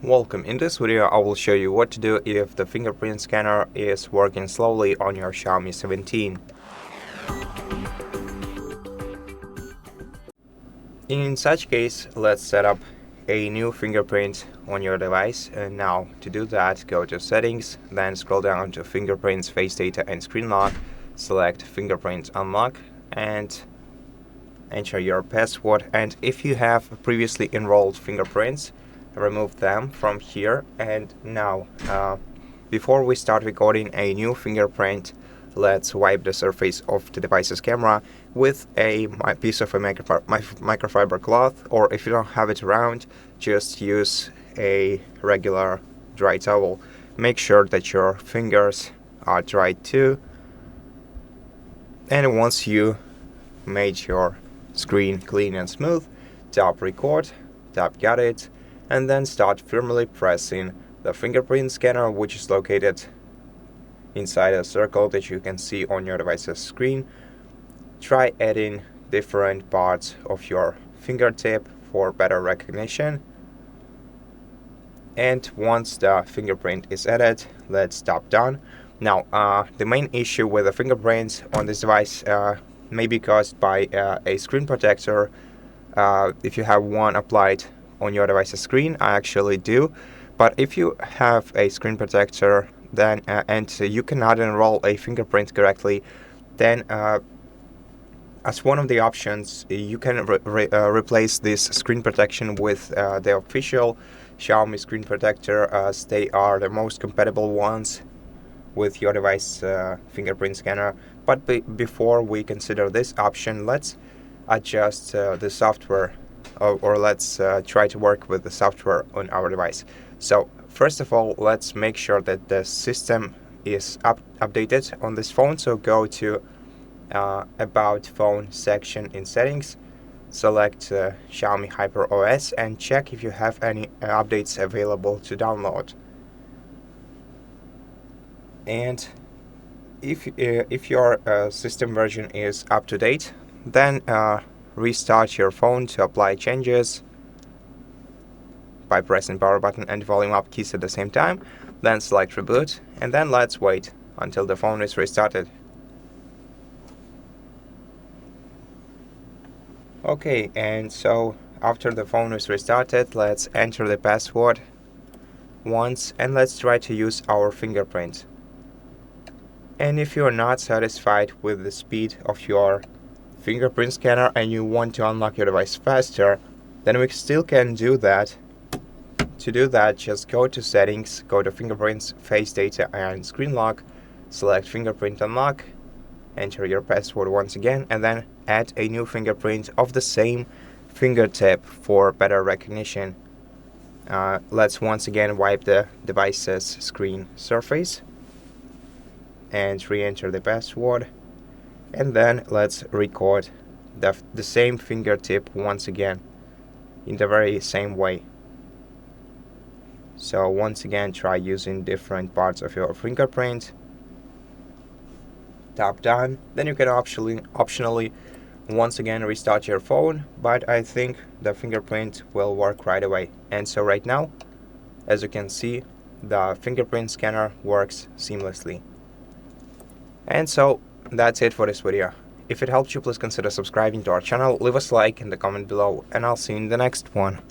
Welcome. In this video I will show you what to do if the fingerprint scanner is working slowly on your Xiaomi 17. In such case, let's set up a new fingerprint on your device, and now to do that, go to settings, then scroll down to fingerprints, face data and screen lock, select fingerprint unlock and enter your password. And if you have previously enrolled fingerprints, remove them from here. And now before we start recording a new fingerprint, let's wipe the surface of the device's camera with a piece of a microfiber cloth, or if you don't have it around, just use a regular dry towel. Make sure that your fingers are dry too, and once you made your screen clean and smooth, tap record, tap got it, and then start firmly pressing the fingerprint scanner, which is located inside a circle that you can see on your device's screen. Try adding different parts of your fingertip for better recognition. And once the fingerprint is added, let's tap done. Now, the main issue with the fingerprints on this device may be caused by a screen protector. If you have one applied on your device's screen, I actually do. But if you have a screen protector then and you cannot enroll a fingerprint correctly, then as one of the options, you can replace this screen protection with the official Xiaomi screen protector, as they are the most compatible ones with your device fingerprint scanner. But before we consider this option, let's adjust the software, or let's try to work with the software on our device. So first of all, let's make sure that the system is updated on this phone. So go to About Phone section in Settings, select Xiaomi HyperOS and check if you have any updates available to download. And if your system version is up to date, then restart your phone to apply changes by pressing power button and volume up keys at the same time. Then select reboot, and then let's wait until the phone is restarted. Okay, and so after the phone is restarted, let's enter the password once and let's try to use our fingerprint. And if you are not satisfied with the speed of your fingerprint scanner and you want to unlock your device faster, then we still can do that. To do that, just go to settings, go to fingerprints, face data and screen lock, select fingerprint unlock, enter your password once again, and then add a new fingerprint of the same fingertip for better recognition. Let's once again wipe the device's screen surface and re-enter the password, and then let's record the same fingertip once again in the very same way. So once again, try using different parts of your fingerprint. Tap done. Then you can optionally once again restart your phone, but I think the fingerprint will work right away. And so right now, as you can see, the fingerprint scanner works seamlessly. And so that's it for this video. If it helped you, please consider subscribing to our channel, leave us a like in the comment below, and I'll see you in the next one.